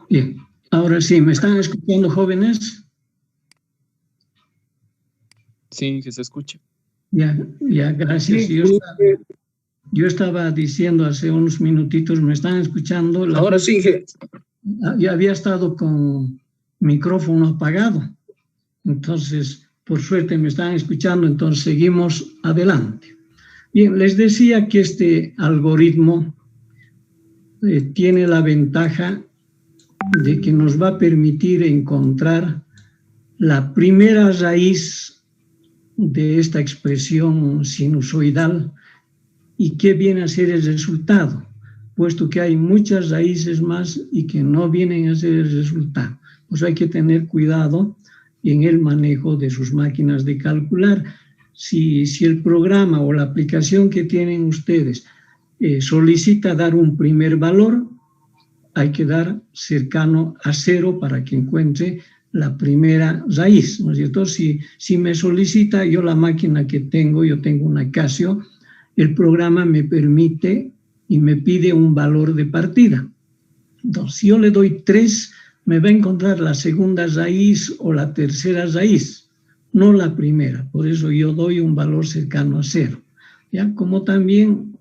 Bien, ahora sí, ¿me están escuchando, jóvenes? Sí, que se escuche. Ya, gracias. Sí, Yo estaba diciendo hace unos minutitos, ¿me están escuchando? Ahora sí, Ya había estado con micrófono apagado, entonces, por suerte me están escuchando, entonces seguimos adelante. Bien, les decía que este algoritmo tiene la ventaja de que nos va a permitir encontrar la primera raíz de esta expresión sinusoidal y qué viene a ser el resultado, puesto que hay muchas raíces más y que no vienen a ser el resultado. Pues hay que tener cuidado en el manejo de sus máquinas de calcular. Si el programa o la aplicación que tienen ustedes solicita dar un primer valor, hay que dar cercano a 0 para que encuentre la primera raíz, ¿no es cierto? Si me solicita, yo la máquina que tengo, yo tengo una Casio, el programa me permite y me pide un valor de partida. Entonces, si yo le doy 3, me va a encontrar la segunda raíz o la tercera raíz, no la primera. Por eso yo doy un valor cercano a 0. ¿Ya? Como también,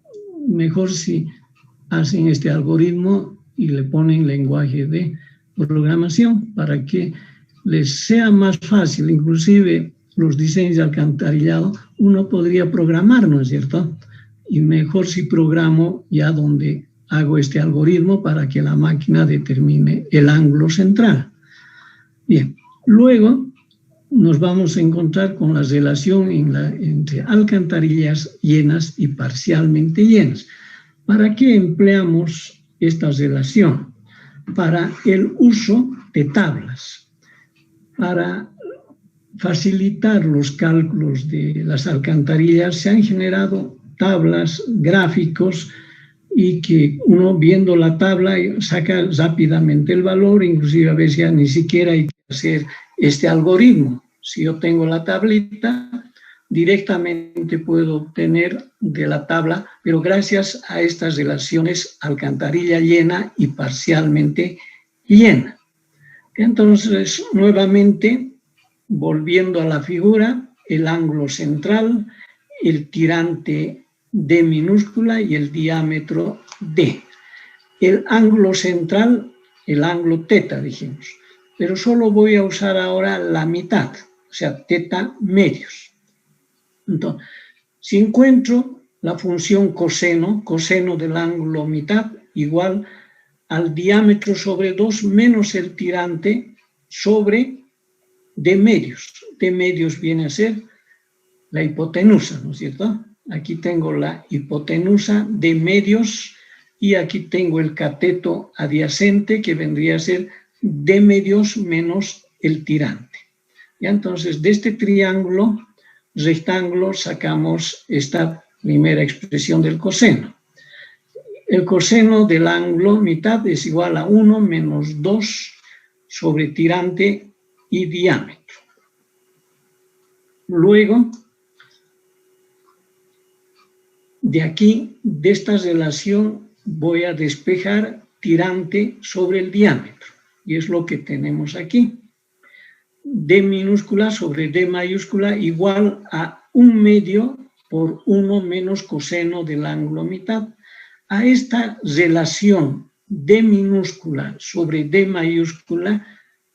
mejor si hacen este algoritmo y le ponen lenguaje de programación para que les sea más fácil, inclusive los diseños de alcantarillado, uno podría programar, ¿no es cierto? Y mejor si programo ya donde hago este algoritmo para que la máquina determine el ángulo central. Bien, luego nos vamos a encontrar con la relación entre alcantarillas llenas y parcialmente llenas. ¿Para qué empleamos esta relación? Para el uso de tablas, para facilitar los cálculos de las alcantarillas. Se han generado tablas, gráficos, y que uno viendo la tabla saca rápidamente el valor, inclusive a veces ya ni siquiera hay que hacer este algoritmo. Si yo tengo la tablita, directamente puedo obtener de la tabla, pero gracias a estas relaciones alcantarilla llena y parcialmente llena. Entonces, nuevamente, volviendo a la figura, el ángulo central, el tirante D minúscula y el diámetro D. El ángulo central, el ángulo teta, dijimos, pero solo voy a usar ahora la mitad, o sea, teta medios. Entonces, si encuentro la función coseno del ángulo mitad, igual al diámetro sobre 2 menos el tirante sobre D medios. D medios viene a ser la hipotenusa, ¿no es cierto? Aquí tengo la hipotenusa de medios y aquí tengo el cateto adyacente que vendría a ser D medios menos el tirante. ¿Ya? Entonces, de este triángulo rectángulo sacamos esta primera expresión del coseno. El coseno del ángulo mitad es igual a 1 menos 2 sobre tirante y diámetro. Luego, de aquí, de esta relación, voy a despejar tirante sobre el diámetro. Y es lo que tenemos aquí. D minúscula sobre D mayúscula igual a 1 medio por 1 menos coseno del ángulo mitad. A esta relación D minúscula sobre D mayúscula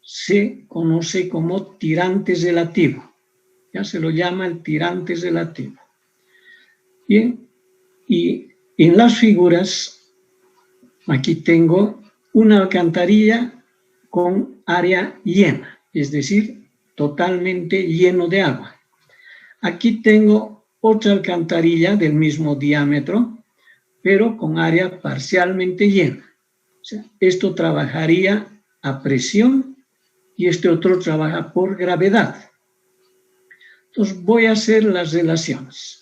se conoce como tirante relativo. Ya se lo llama el tirante relativo. Bien. Y en las figuras, aquí tengo una alcantarilla con área llena, es decir, totalmente lleno de agua. Aquí tengo otra alcantarilla del mismo diámetro, pero con área parcialmente llena. O sea, esto trabajaría a presión y este otro trabaja por gravedad. Entonces voy a hacer las relaciones.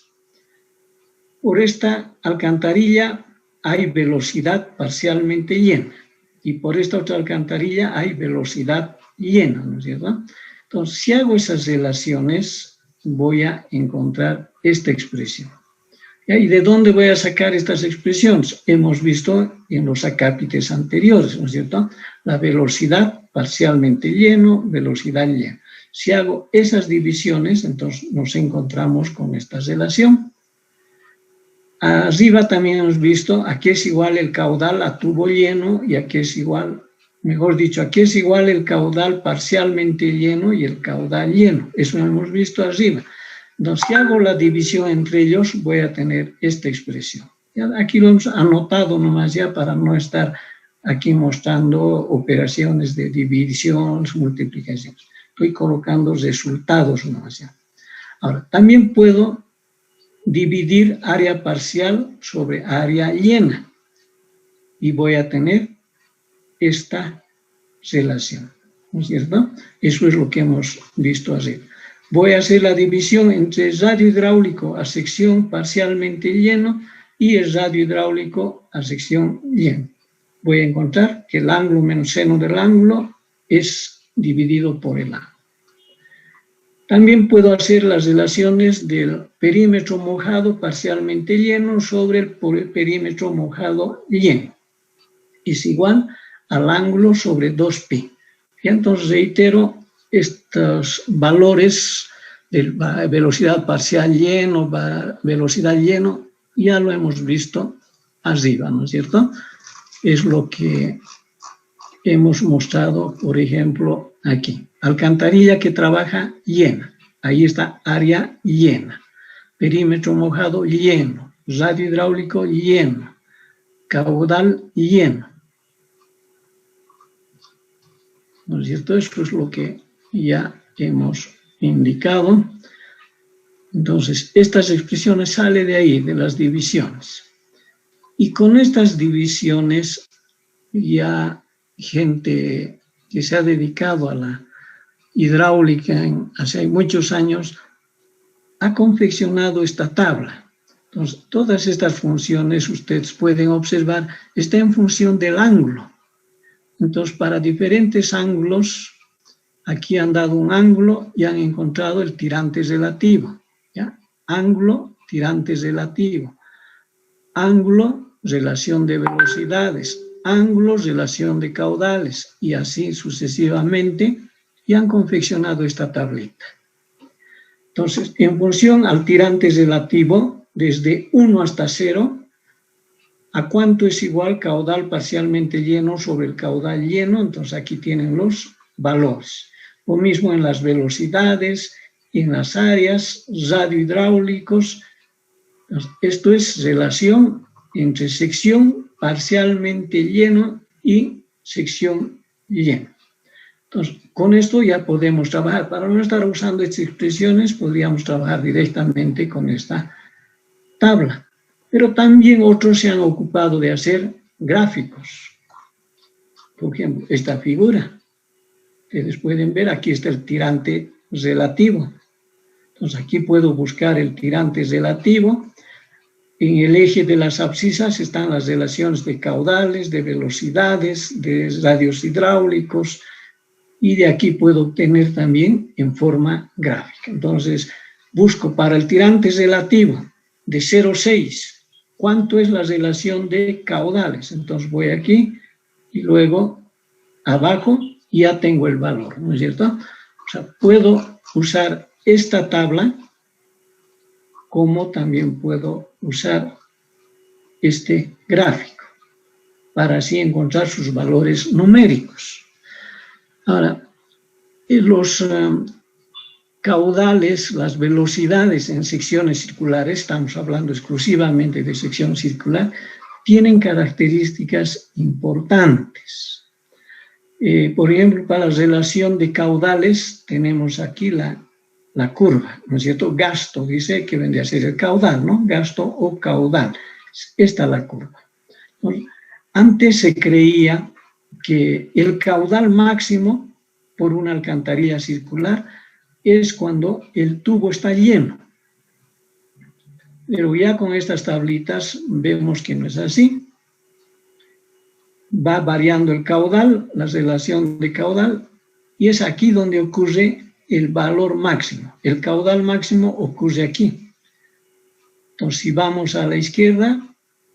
Por esta alcantarilla hay velocidad parcialmente llena y por esta otra alcantarilla hay velocidad llena, ¿no es cierto? Entonces, si hago esas relaciones, voy a encontrar esta expresión. ¿Y de dónde voy a sacar estas expresiones? Hemos visto en los acápites anteriores, ¿no es cierto? La velocidad parcialmente lleno, velocidad llena. Si hago esas divisiones, entonces nos encontramos con esta relación. Arriba también hemos visto a qué es igual el caudal a tubo lleno y a qué es igual, mejor dicho, a qué es igual el caudal parcialmente lleno y el caudal lleno. Eso lo hemos visto arriba. Entonces, si hago la división entre ellos, voy a tener esta expresión. Aquí lo hemos anotado nomás ya para no estar aquí mostrando operaciones de división, multiplicaciones. Estoy colocando resultados nomás ya. Ahora, también puedo dividir área parcial sobre área llena y voy a tener esta relación, ¿no es cierto? Eso es lo que hemos visto arriba. Voy a hacer la división entre el radio hidráulico a sección parcialmente lleno y el radio hidráulico a sección lleno. Voy a encontrar que el ángulo menos seno del ángulo es dividido por el ángulo. También puedo hacer las relaciones del perímetro mojado parcialmente lleno sobre el perímetro mojado lleno. Es igual al ángulo sobre 2pi. Y entonces reitero estos valores de velocidad parcial lleno, velocidad lleno, ya lo hemos visto arriba, ¿no es cierto? Es lo que hemos mostrado, por ejemplo, aquí. Alcantarilla que trabaja llena. Ahí está área llena. Perímetro mojado lleno. Radio hidráulico lleno. Caudal lleno. ¿No es cierto? Esto es lo que ya hemos indicado. Entonces, estas expresiones salen de ahí, de las divisiones. Y con estas divisiones ya gente que se ha dedicado a la hidráulica hace muchos años ha confeccionado esta tabla. Entonces, todas estas funciones, ustedes pueden observar, están en función del ángulo. Entonces, para diferentes ángulos, aquí han dado un ángulo y han encontrado el tirante relativo. ¿Ya? Ángulo, tirante relativo. Ángulo, relación de velocidades. Ángulo, relación de caudales. Y así sucesivamente, y han confeccionado esta tablita. Entonces, en función al tirante relativo, desde 1 hasta 0, ¿a cuánto es igual caudal parcialmente lleno sobre el caudal lleno? Entonces, aquí tienen los valores. Lo mismo en las velocidades, en las áreas, radiohidráulicos. Esto es relación entre sección parcialmente lleno y sección llena. Entonces, con esto ya podemos trabajar. Para no estar usando estas expresiones, podríamos trabajar directamente con esta tabla. Pero también otros se han ocupado de hacer gráficos. Por ejemplo, esta figura. Ustedes pueden ver, aquí está el tirante relativo. Entonces, aquí puedo buscar el tirante relativo. En el eje de las abscisas están las relaciones de caudales, de velocidades, de radios hidráulicos, y de aquí puedo obtener también en forma gráfica. Entonces, busco para el tirante relativo de 0,6, ¿cuánto es la relación de caudales? Entonces voy aquí y luego abajo ya tengo el valor, ¿no es cierto? O sea, puedo usar esta tabla como también puedo usar este gráfico para así encontrar sus valores numéricos. Ahora, los caudales, las velocidades en secciones circulares, estamos hablando exclusivamente de sección circular, tienen características importantes. Por ejemplo, para la relación de caudales tenemos aquí la curva, ¿no es cierto? Gasto, dice que vendría a ser el caudal, ¿no? Gasto o caudal. Esta es la curva. Entonces, antes se creía que el caudal máximo por una alcantarilla circular es cuando el tubo está lleno. Pero ya con estas tablitas vemos que no es así. Va variando el caudal, la relación de caudal, y es aquí donde ocurre el valor máximo. El caudal máximo ocurre aquí. Entonces, si vamos a la izquierda,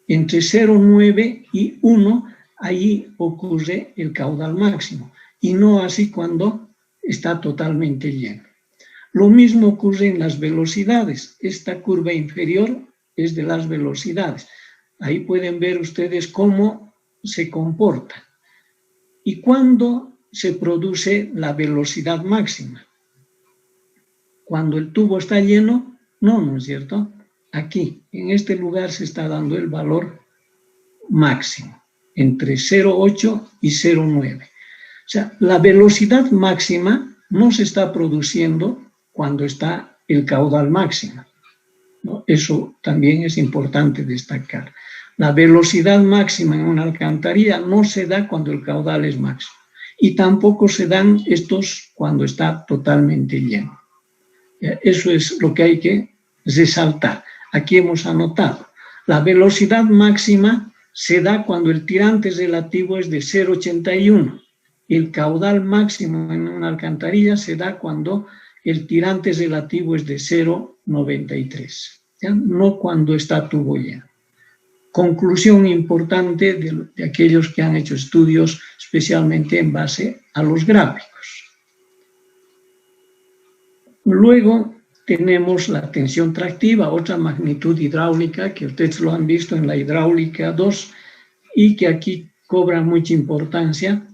entre 0,9 y 1, ahí ocurre el caudal máximo, y no así cuando está totalmente lleno. Lo mismo ocurre en las velocidades. Esta curva inferior es de las velocidades. Ahí pueden ver ustedes cómo se comporta. ¿Y cuándo se produce la velocidad máxima? Cuando el tubo está lleno, no es cierto. Aquí, en este lugar, se está dando el valor máximo, entre 0,8 y 0,9. O sea, la velocidad máxima no se está produciendo cuando está el caudal máximo, ¿no? Eso también es importante destacar. La velocidad máxima en una alcantarilla no se da cuando el caudal es máximo. Y tampoco se dan estos cuando está totalmente lleno. Eso es lo que hay que resaltar. Aquí hemos anotado. La velocidad máxima se da cuando el tirante relativo es de 0,81. El caudal máximo en una alcantarilla se da cuando el tirante relativo es de 0,93. No cuando está tubo lleno. Conclusión importante de aquellos que han hecho estudios especialmente en base a los gráficos. Luego tenemos la tensión tractiva, otra magnitud hidráulica que ustedes lo han visto en la hidráulica 2 y que aquí cobra mucha importancia,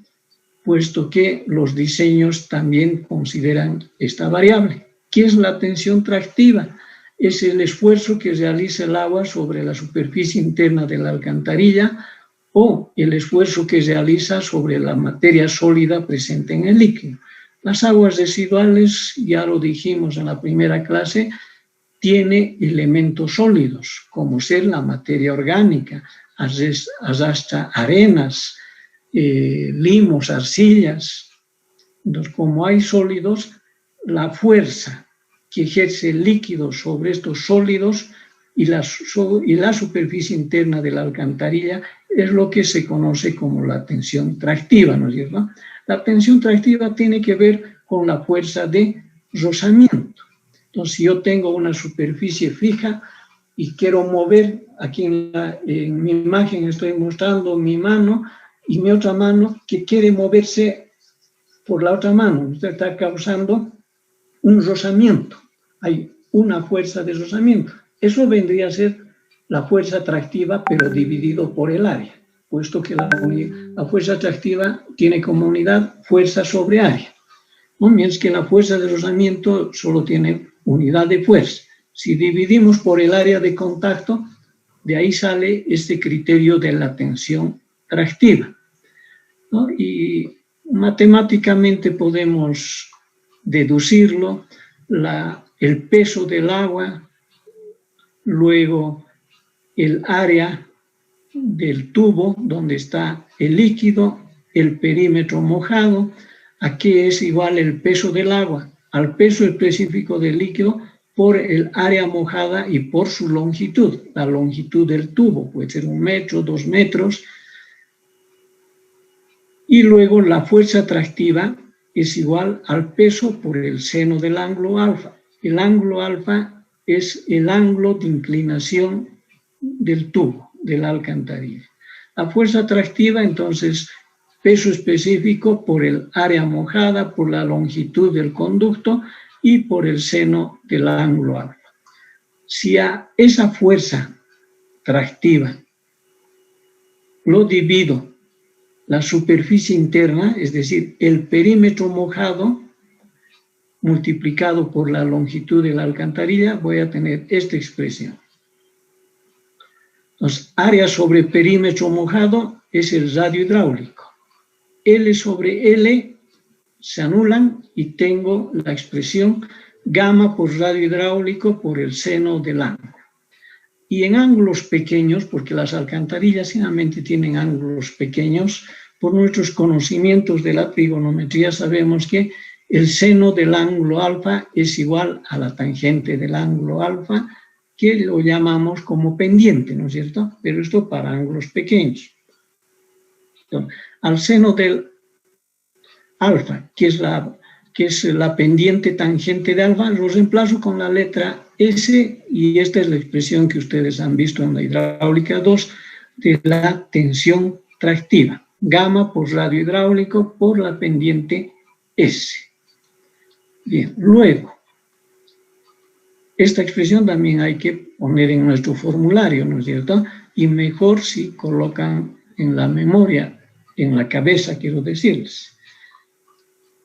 puesto que los diseños también consideran esta variable. ¿Qué es la tensión tractiva? Es el esfuerzo que realiza el agua sobre la superficie interna de la alcantarilla o el esfuerzo que realiza sobre la materia sólida presente en el líquido. Las aguas residuales, ya lo dijimos en la primera clase, tiene elementos sólidos, como ser la materia orgánica, arrastra arenas, limos, arcillas. Entonces, como hay sólidos, la fuerza que ejerce el líquido sobre estos sólidos y la superficie interna de la alcantarilla es lo que se conoce como la tensión tractiva, ¿no es cierto? La tensión tractiva tiene que ver con la fuerza de rozamiento. Entonces, si yo tengo una superficie fija y quiero mover, aquí en mi imagen estoy mostrando mi mano y mi otra mano que quiere moverse por la otra mano, usted está causando un rozamiento, hay una fuerza de rozamiento. Eso vendría a ser la fuerza atractiva, pero dividido por el área, puesto que la fuerza atractiva tiene como unidad fuerza sobre área, ¿no? Mientras que la fuerza de rozamiento solo tiene unidad de fuerza. Si dividimos por el área de contacto, de ahí sale este criterio de la tensión tractiva, ¿no? Y matemáticamente podemos deducirlo, el peso del agua, luego el área del tubo donde está el líquido, el perímetro mojado, aquí es igual el peso del agua al peso específico del líquido por el área mojada y por su longitud, la longitud del tubo, puede ser 1 metro, 2 metros, y luego la fuerza atractiva es igual al peso por el seno del ángulo alfa. El ángulo alfa es el ángulo de inclinación del tubo, de la alcantarilla. La fuerza atractiva, entonces, peso específico por el área mojada, por la longitud del conducto y por el seno del ángulo alfa. Si a esa fuerza tractiva lo divido la superficie interna, es decir, el perímetro mojado multiplicado por la longitud de la alcantarilla, voy a tener esta expresión. Entonces, área sobre perímetro mojado es el radio hidráulico. L sobre L se anulan y tengo la expresión gamma por radio hidráulico por el seno del ángulo. Y en ángulos pequeños, porque las alcantarillas generalmente tienen ángulos pequeños, por nuestros conocimientos de la trigonometría sabemos que el seno del ángulo alfa es igual a la tangente del ángulo alfa, que lo llamamos como pendiente, ¿no es cierto? Pero esto para ángulos pequeños. Entonces, al seno del alfa, que que es la pendiente tangente de alfa, lo reemplazo con la letra S, y esta es la expresión que ustedes han visto en la hidráulica 2 de la tensión tractiva. Gamma por radio hidráulico por la pendiente S. Bien, luego, esta expresión también hay que poner en nuestro formulario, ¿no es cierto? Y mejor si colocan en la memoria, en la cabeza, quiero decirles.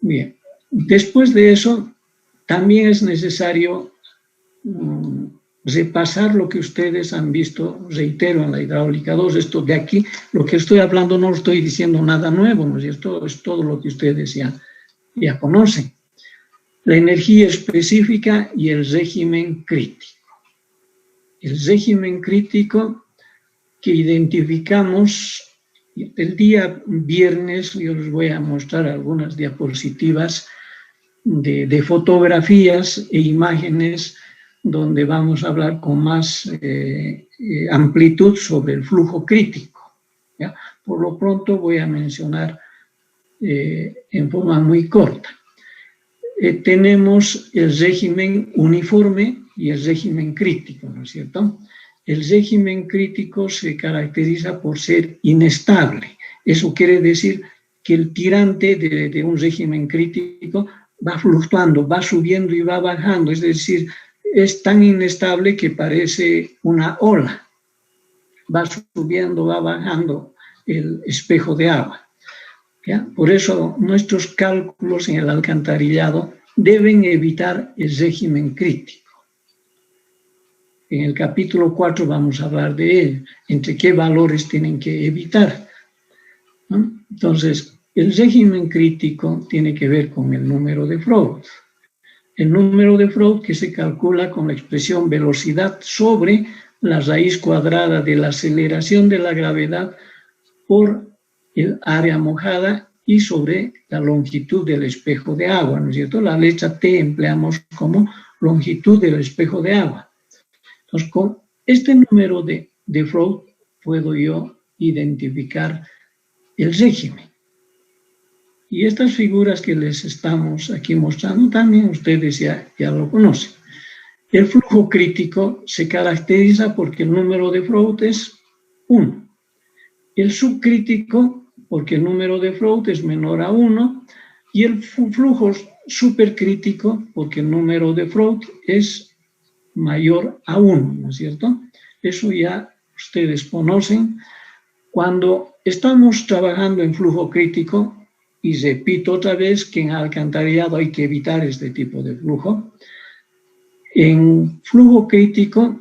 Bien, después de eso, también es necesario repasar lo que ustedes han visto, reitero, en la hidráulica 2. Esto de aquí, lo que estoy hablando, no estoy diciendo nada nuevo, ¿no es cierto? Es todo lo que ustedes ya conocen. La energía específica y el régimen crítico. El régimen crítico que identificamos el día viernes, yo les voy a mostrar algunas diapositivas de fotografías e imágenes donde vamos a hablar con más amplitud sobre el flujo crítico, ¿ya? Por lo pronto voy a mencionar en forma muy corta. Tenemos el régimen uniforme y el régimen crítico, ¿no es cierto? El régimen crítico se caracteriza por ser inestable. Eso quiere decir que el tirante de un régimen crítico va fluctuando, va subiendo y va bajando, es decir, es tan inestable que parece una ola. Va subiendo, va bajando el espejo de agua. ¿Ya? Por eso nuestros cálculos en el alcantarillado deben evitar el régimen crítico. En el capítulo 4 vamos a hablar de ello, entre qué valores tienen que evitar, ¿no? Entonces, el régimen crítico tiene que ver con el número de Freud. El número de Freud que se calcula con la expresión velocidad sobre la raíz cuadrada de la aceleración de la gravedad por el área mojada y sobre la longitud del espejo de agua, ¿no es cierto? La letra T empleamos como longitud del espejo de agua. Entonces, con este número de Freud puedo yo identificar el régimen. Y estas figuras que les estamos aquí mostrando también ustedes ya lo conocen. El flujo crítico se caracteriza porque el número de Freud es 1. El subcrítico porque el número de Freud es menor a 1. Y el flujo supercrítico porque el número de Freud es mayor a 1, ¿no es cierto? Eso ya ustedes conocen. Cuando estamos trabajando en flujo crítico, y repito otra vez que en alcantarillado hay que evitar este tipo de flujo, en flujo crítico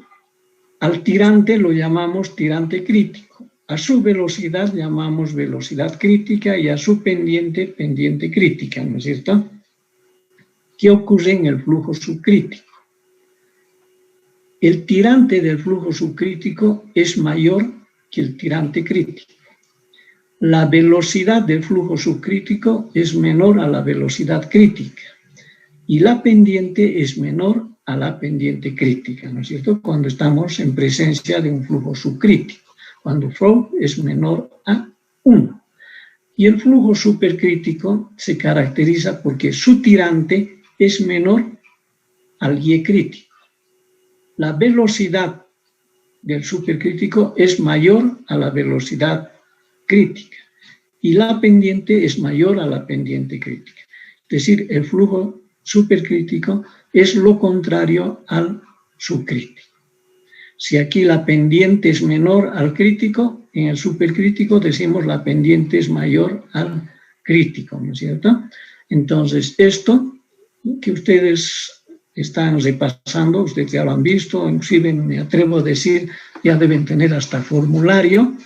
al tirante lo llamamos tirante crítico, a su velocidad llamamos velocidad crítica y a su pendiente, pendiente crítica, ¿no es cierto? ¿Qué ocurre en el flujo subcrítico? El tirante del flujo subcrítico es mayor que el tirante crítico. La velocidad del flujo subcrítico es menor a la velocidad crítica y la pendiente es menor a la pendiente crítica, ¿no es cierto? Cuando estamos en presencia de un flujo subcrítico, cuando Freud es menor a 1. Y el flujo supercrítico se caracteriza porque su tirante es menor al Y crítico. La velocidad del supercrítico es mayor a la velocidad crítica y la pendiente es mayor a la pendiente crítica. Es decir, el flujo supercrítico es lo contrario al subcrítico. Si aquí la pendiente es menor al crítico, en el supercrítico decimos la pendiente es mayor al crítico, ¿no es cierto? Entonces, esto que ustedes están repasando, ustedes ya lo han visto, inclusive me atrevo a decir, ya deben tener hasta formulario.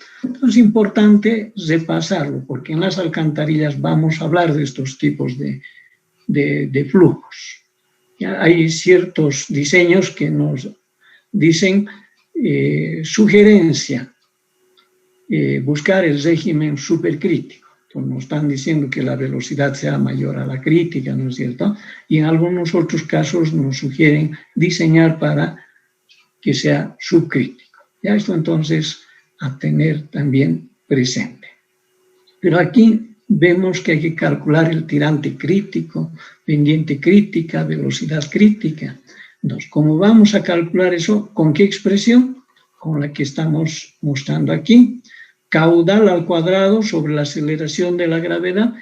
Es importante repasarlo, porque en las alcantarillas vamos a hablar de estos tipos de flujos. Ya hay ciertos diseños que nos dicen sugerencia, buscar el régimen supercrítico. Entonces nos están diciendo que la velocidad sea mayor a la crítica, ¿no es cierto? Y en algunos otros casos nos sugieren diseñar para que sea subcrítico. Ya esto entonces a tener también presente. Pero aquí vemos que hay que calcular el tirante crítico, pendiente crítica, velocidad crítica. Entonces, ¿cómo vamos a calcular eso? ¿Con qué expresión? Con la que estamos mostrando aquí. Caudal al cuadrado sobre la aceleración de la gravedad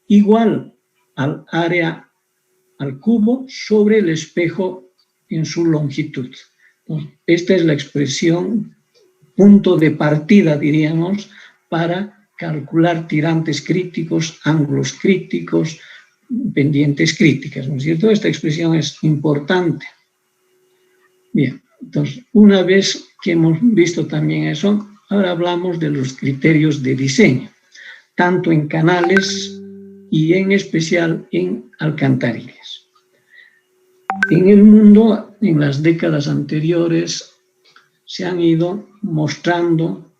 igual al área al cubo sobre el espejo en su longitud. Entonces, esta es la expresión, punto de partida, diríamos, para calcular tirantes críticos, ángulos críticos, pendientes críticas, ¿no es cierto? Esta expresión es importante. Bien, entonces, una vez que hemos visto también eso, ahora hablamos de los criterios de diseño, tanto en canales y en especial en alcantarillas. En el mundo, en las décadas anteriores, se han ido mostrando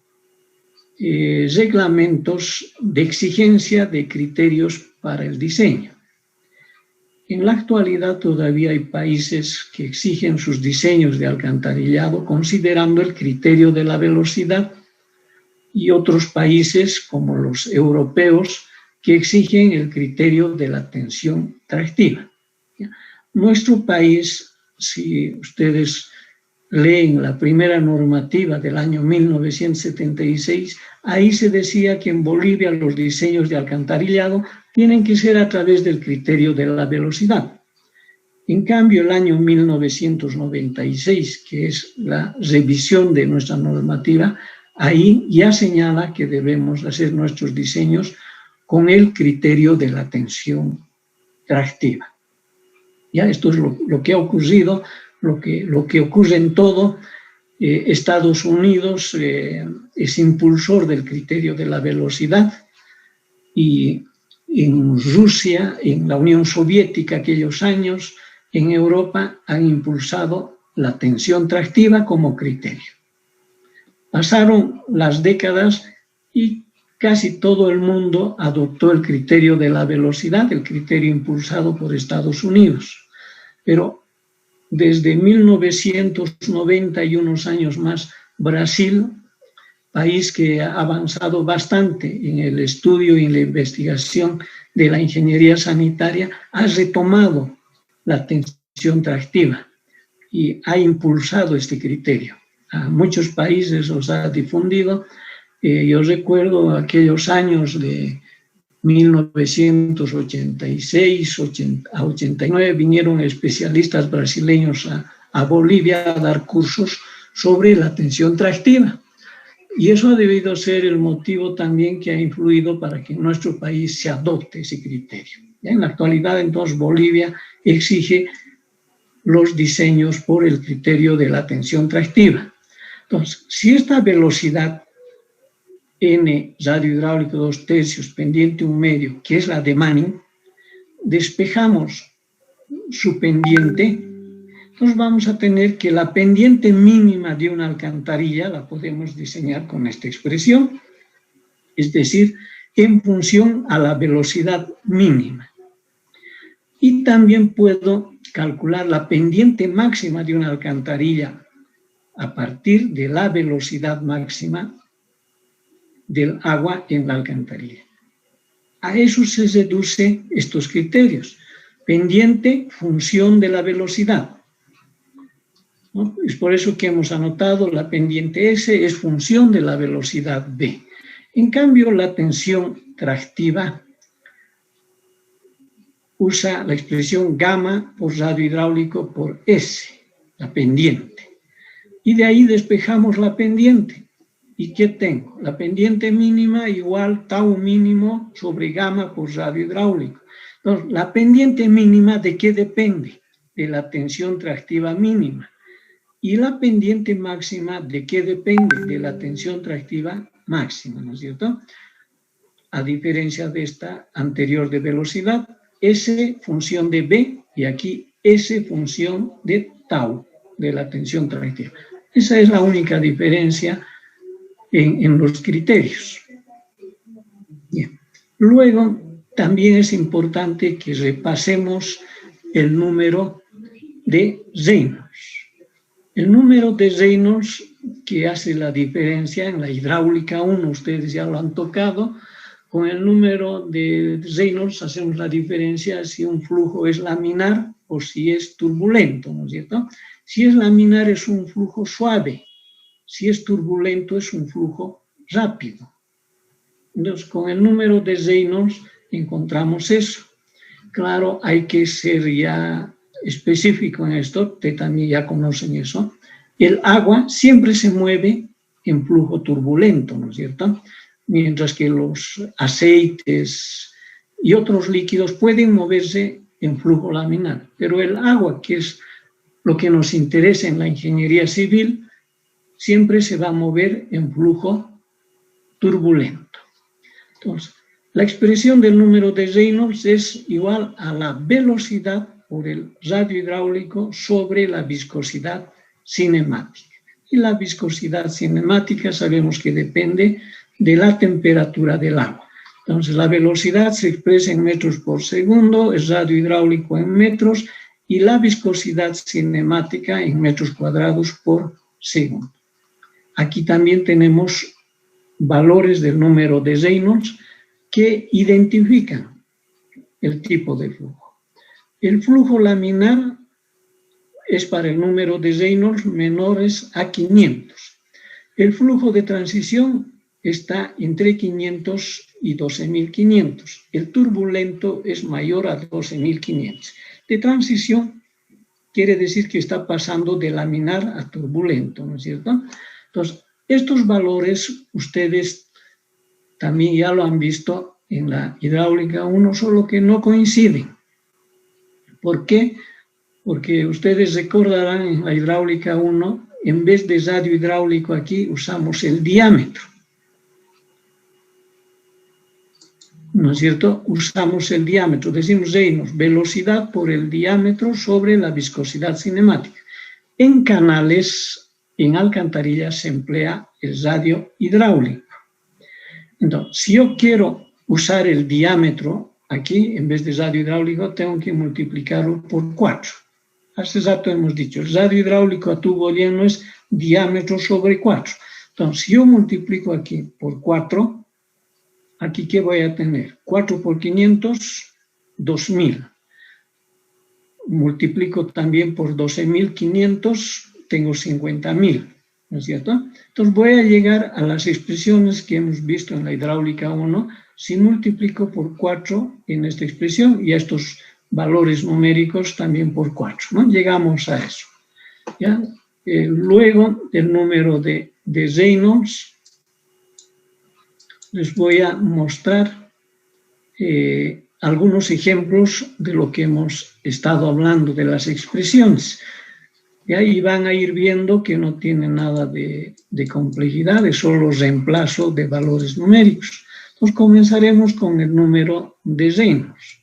reglamentos de exigencia de criterios para el diseño. En la actualidad todavía hay países que exigen sus diseños de alcantarillado considerando el criterio de la velocidad y otros países, como los europeos, que exigen el criterio de la tensión tractiva. Nuestro país, si ustedes leen la primera normativa del año 1976, ahí se decía que en Bolivia los diseños de alcantarillado tienen que ser a través del criterio de la velocidad. En cambio, el año 1996, que es la revisión de nuestra normativa, ahí ya señala que debemos hacer nuestros diseños con el criterio de la tensión tractiva. Ya esto es lo que ha ocurrido, lo que ocurre en todo. Estados Unidos es impulsor del criterio de la velocidad y en Rusia, en la Unión Soviética aquellos años, en Europa han impulsado la tensión tractiva como criterio. Pasaron las décadas y casi todo el mundo adoptó el criterio de la velocidad, el criterio impulsado por Estados Unidos. Pero desde 1990 y unos años más, Brasil, país que ha avanzado bastante en el estudio y en la investigación de la ingeniería sanitaria, ha retomado la tensión tractiva y ha impulsado este criterio. A muchos países los ha difundido. Yo recuerdo aquellos años de 1986 a 89 vinieron especialistas brasileños a Bolivia a dar cursos sobre la tensión tractiva. Y eso ha debido ser el motivo también que ha influido para que en nuestro país se adopte ese criterio. En la actualidad, entonces, Bolivia exige los diseños por el criterio de la tensión tractiva. Entonces, si esta velocidad N, radio hidráulico 2/3, pendiente 1/2, que es la de Manning, despejamos su pendiente, entonces vamos a tener que la pendiente mínima de una alcantarilla la podemos diseñar con esta expresión, es decir, en función a la velocidad mínima. Y también puedo calcular la pendiente máxima de una alcantarilla a partir de la velocidad máxima del agua en la alcantarilla. A eso se reducen estos criterios. Pendiente, función de la velocidad, ¿no? Es por eso que hemos anotado la pendiente S es función de la velocidad V. En cambio, la tensión tractiva usa la expresión gamma por radio hidráulico por S, la pendiente. Y de ahí despejamos la pendiente. ¿Y qué tengo? La pendiente mínima igual tau mínimo sobre gamma por radio hidráulico. Entonces, la pendiente mínima, ¿de qué depende? De la tensión tractiva mínima. Y la pendiente máxima, ¿de qué depende? De la tensión tractiva máxima, ¿no es cierto? A diferencia de esta anterior de velocidad, S función de V y aquí S función de tau, de la tensión tractiva. Esa es la única diferencia en los criterios. Bien. Luego, también es importante que repasemos el número de Reynolds. El número de Reynolds que hace la diferencia en la hidráulica 1, ustedes ya lo han tocado, con el número de Reynolds hacemos la diferencia si un flujo es laminar o si es turbulento, ¿no es cierto? Si es laminar es un flujo suave, si es turbulento es un flujo rápido. Entonces, con el número de Reynolds encontramos eso. Claro, hay que ser ya específico en esto, ustedes también ya conocen eso. El agua siempre se mueve en flujo turbulento, ¿no es cierto? Mientras que los aceites y otros líquidos pueden moverse en flujo laminar. Pero el agua, que es lo que nos interesa en la ingeniería civil, siempre se va a mover en flujo turbulento. Entonces, la expresión del número de Reynolds es igual a la velocidad por el radio hidráulico sobre la viscosidad cinemática. Y la viscosidad cinemática sabemos que depende de la temperatura del agua. Entonces, la velocidad se expresa en metros por segundo, el radio hidráulico en metros y la viscosidad cinemática en metros cuadrados por segundo. Aquí también tenemos valores del número de Reynolds que identifican el tipo de flujo. El flujo laminar es para el número de Reynolds menores a 500. El flujo de transición está entre 500 y 12.500. El turbulento es mayor a 12.500. De transición quiere decir que está pasando de laminar a turbulento, ¿no es cierto? Entonces, estos valores ustedes también ya lo han visto en la hidráulica 1, solo que no coinciden. ¿Por qué? Porque ustedes recordarán en la hidráulica 1, en vez de radio hidráulico aquí usamos el diámetro. ¿No es cierto? Usamos el diámetro, decimos Reynolds, velocidad por el diámetro sobre la viscosidad cinemática. En canales, en alcantarillas se emplea el radio hidráulico. Entonces, si yo quiero usar el diámetro aquí, en vez de radio hidráulico, tengo que multiplicarlo por 4. Hace rato hemos dicho, el radio hidráulico a tubo lleno es diámetro sobre 4. Entonces, si yo multiplico aquí por 4, aquí, ¿qué voy a tener? 4 por 500, 2.000. Multiplico también por 12.500, tengo 50.000, ¿no es cierto? Entonces voy a llegar a las expresiones que hemos visto en la hidráulica 1, si multiplico por 4 en esta expresión y a estos valores numéricos también por 4, ¿no? Llegamos a eso. ¿Ya? Luego, el número de Reynolds, les voy a mostrar algunos ejemplos de lo que hemos estado hablando, de las expresiones. Y ahí van a ir viendo que no tiene nada de complejidad, es solo reemplazo de valores numéricos. Entonces comenzaremos con el número de Reynolds.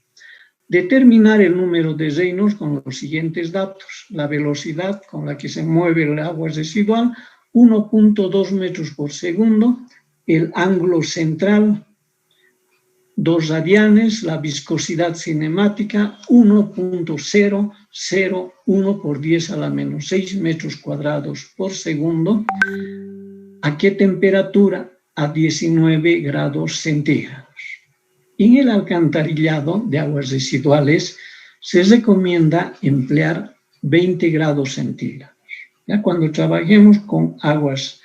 Determinar el número de Reynolds con los siguientes datos. La velocidad con la que se mueve el agua residual, 1.2 metros por segundo. El ángulo central, 2 radianes, la viscosidad cinemática, 1.001 por 10 a la menos 6 metros cuadrados por segundo. ¿A qué temperatura? A 19 grados centígrados. En el alcantarillado de aguas residuales se recomienda emplear 20 grados centígrados. ¿Ya? Cuando trabajemos con aguas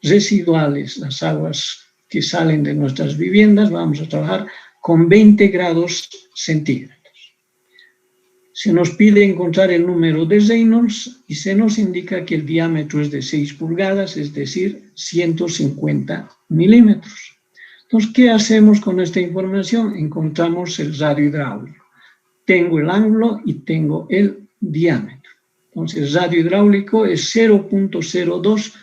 residuales, las aguas que salen de nuestras viviendas, vamos a trabajar con 20 grados centígrados. Se nos pide encontrar el número de Reynolds y se nos indica que el diámetro es de 6 pulgadas, es decir, 150 milímetros. Entonces, ¿qué hacemos con esta información? Encontramos el radio hidráulico. Tengo el ángulo y tengo el diámetro. Entonces, el radio hidráulico es 0.02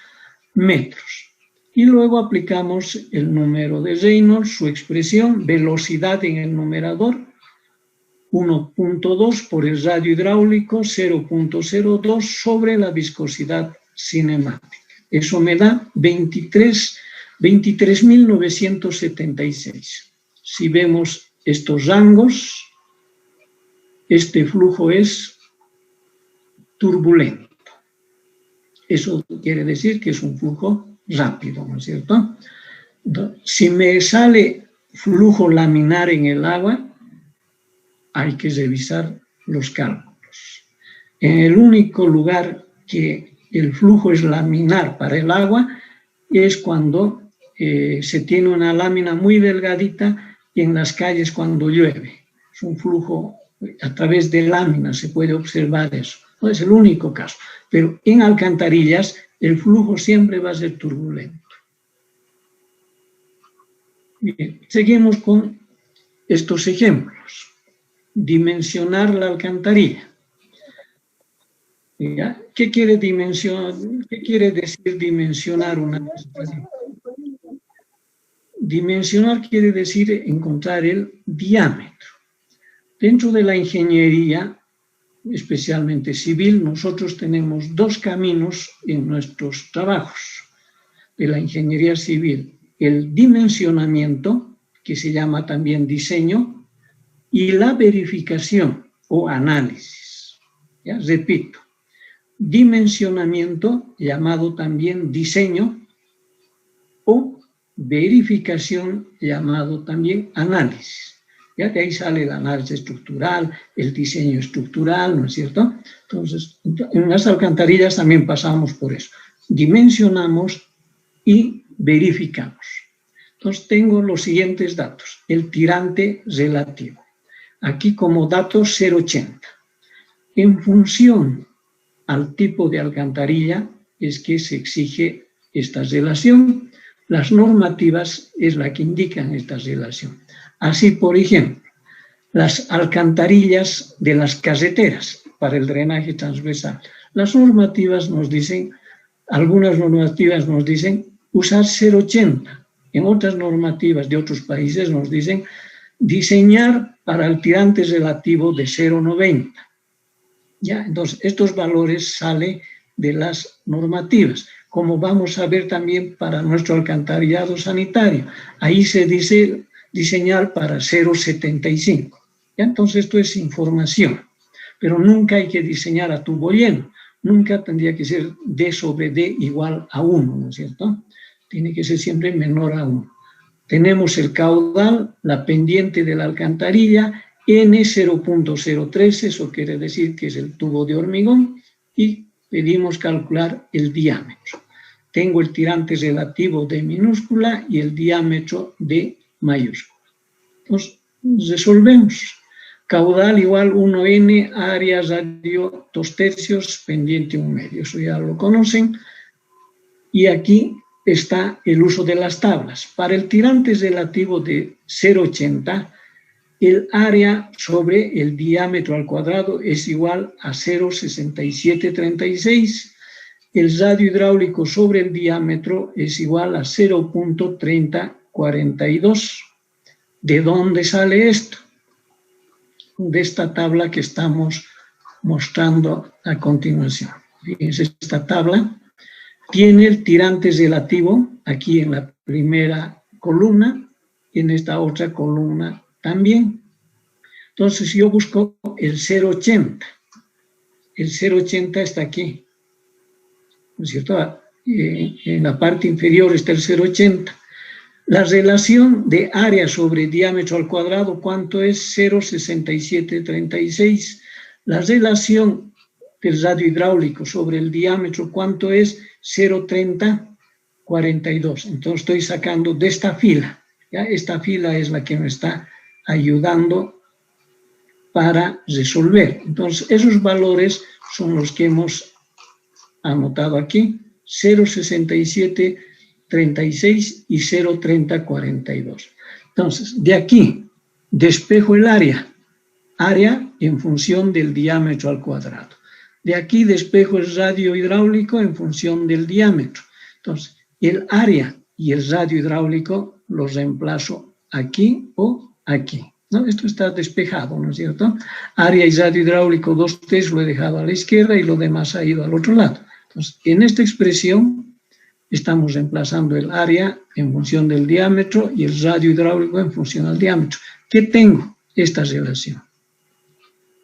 metros. Y luego aplicamos el número de Reynolds, su expresión, velocidad en el numerador, 1.2 por el radio hidráulico, 0.02 sobre la viscosidad cinemática. Eso me da 23.976. Si vemos estos rangos, este flujo es turbulento. Eso quiere decir que es un flujo rápido, ¿no es cierto? Entonces, si me sale flujo laminar en el agua, hay que revisar los cálculos. En el único lugar que el flujo es laminar para el agua es cuando se tiene una lámina muy delgadita y en las calles cuando llueve. Es un flujo a través de láminas, se puede observar eso. No es el único caso, pero en alcantarillas el flujo siempre va a ser turbulento. Bien, seguimos con estos ejemplos. Dimensionar la alcantarilla. ¿Ya? ¿Qué quiere decir dimensionar una alcantarilla? Dimensionar quiere decir encontrar el diámetro. Dentro de la ingeniería, especialmente civil, nosotros tenemos dos caminos en nuestros trabajos de la ingeniería civil. El dimensionamiento, que se llama también diseño, y la verificación o análisis. ¿Ya? Repito, dimensionamiento, llamado también diseño, o verificación, llamado también análisis. Ya de ahí sale el análisis estructural, el diseño estructural, ¿no es cierto? Entonces, en las alcantarillas también pasamos por eso. Dimensionamos y verificamos. Entonces, tengo los siguientes datos. El tirante relativo. Aquí como dato 0,80. En función al tipo de alcantarilla es que se exige esta relación. Las normativas es la que indican esta relación. Así, por ejemplo, las alcantarillas de las carreteras para el drenaje transversal. Las normativas nos dicen, algunas normativas nos dicen usar 0,80. En otras normativas de otros países nos dicen diseñar para el tirante relativo de 0,90. ¿Ya? Entonces, estos valores salen de las normativas, como vamos a ver también para nuestro alcantarillado sanitario. Ahí se dice diseñar para 0,75. ¿Ya? Entonces, esto es información, pero nunca hay que diseñar a tubo lleno. Nunca tendría que ser D sobre D igual a 1, ¿no es cierto? Tiene que ser siempre menor a 1. Tenemos el caudal, la pendiente de la alcantarilla, N0.03, eso quiere decir que es el tubo de hormigón, y pedimos calcular el diámetro. Tengo el tirante relativo de minúscula y el diámetro de mayúscula. Entonces, resolvemos. Caudal igual 1N, área radio 2/3, pendiente 1/2. Eso ya lo conocen. Y aquí está el uso de las tablas. Para el tirante relativo de 0,80, el área sobre el diámetro al cuadrado es igual a 0,6736. El radio hidráulico sobre el diámetro es igual a 0.3042. ¿De dónde sale esto? De esta tabla que estamos mostrando a continuación. Fíjense, esta tabla tiene el tirante relativo aquí en la primera columna y en esta otra columna también. Entonces yo busco el 0,80. El 0,80 está aquí, ¿no es cierto? En la parte inferior está el 0,80. La relación de área sobre diámetro al cuadrado, ¿cuánto es? 0,6736. La relación del radio hidráulico sobre el diámetro, ¿cuánto es? 0,3042. Entonces estoy sacando de esta fila. ¿Ya? Esta fila es la que me está ayudando para resolver. Entonces esos valores son los que hemos anotado aquí. 0,6736 y 0,3042. Entonces, de aquí despejo el área en función del diámetro al cuadrado. De aquí despejo el radio hidráulico en función del diámetro. Entonces, el área y el radio hidráulico los reemplazo aquí o aquí. ¿No? Esto está despejado, ¿no es cierto? Área y radio hidráulico 2/3 lo he dejado a la izquierda y lo demás ha ido al otro lado. Entonces, en esta expresión estamos reemplazando el área en función del diámetro y el radio hidráulico en función del diámetro. ¿Qué tengo? Esta relación.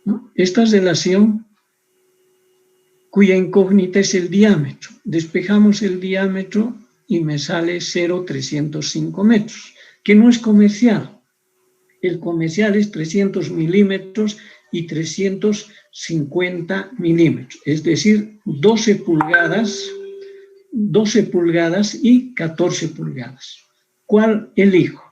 ¿No? Esta relación cuya incógnita es el diámetro. Despejamos el diámetro y me sale 0,305 metros. que no es comercial. El comercial es 300 milímetros y 350 milímetros, es decir, 12 pulgadas y 14 pulgadas. ¿Cuál elijo?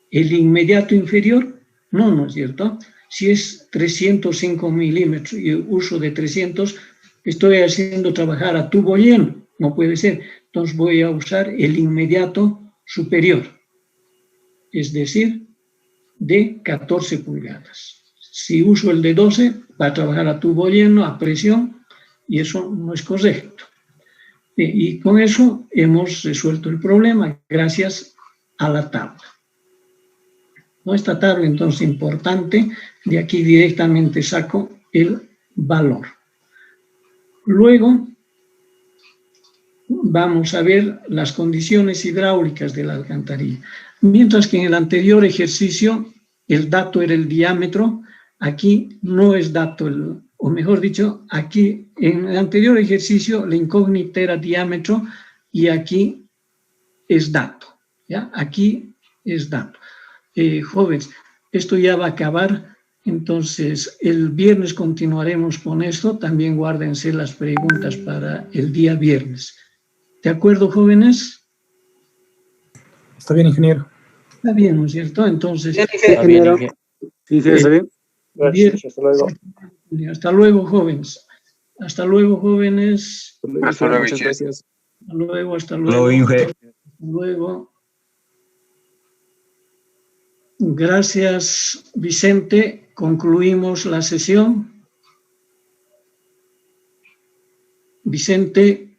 ¿El inmediato inferior? No, ¿no es cierto? Si es 305 milímetros y uso de 300, estoy haciendo trabajar a tubo lleno, no puede ser. Entonces voy a usar el inmediato superior, es decir, de 14 pulgadas. Si uso el de 12, va a trabajar a tubo lleno, a presión, y eso no es correcto. Y con eso hemos resuelto el problema gracias a la tabla. ¿No? Esta tabla entonces importante, de aquí directamente saco el valor. Luego vamos a ver las condiciones hidráulicas de la alcantarilla. Mientras que en el anterior ejercicio el dato era el diámetro, aquí no es dato, o mejor dicho, aquí en el anterior ejercicio la incógnita era diámetro y aquí es dato. ¿Ya? Aquí es dato. Jóvenes, esto ya va a acabar, entonces el viernes continuaremos con esto, también guárdense las preguntas para el día viernes. ¿De acuerdo, jóvenes? Está bien, ingeniero. Está bien, ¿no es cierto? Entonces, Está bien, Inge. Sí, sí, está bien. Gracias, hasta luego. Hasta luego, jóvenes. Hasta luego, jóvenes. Hasta luego, Muchas gracias. Hasta luego, hasta Lo luego. Inge. Hasta luego. Gracias, Vicente. Concluimos la sesión. Vicente.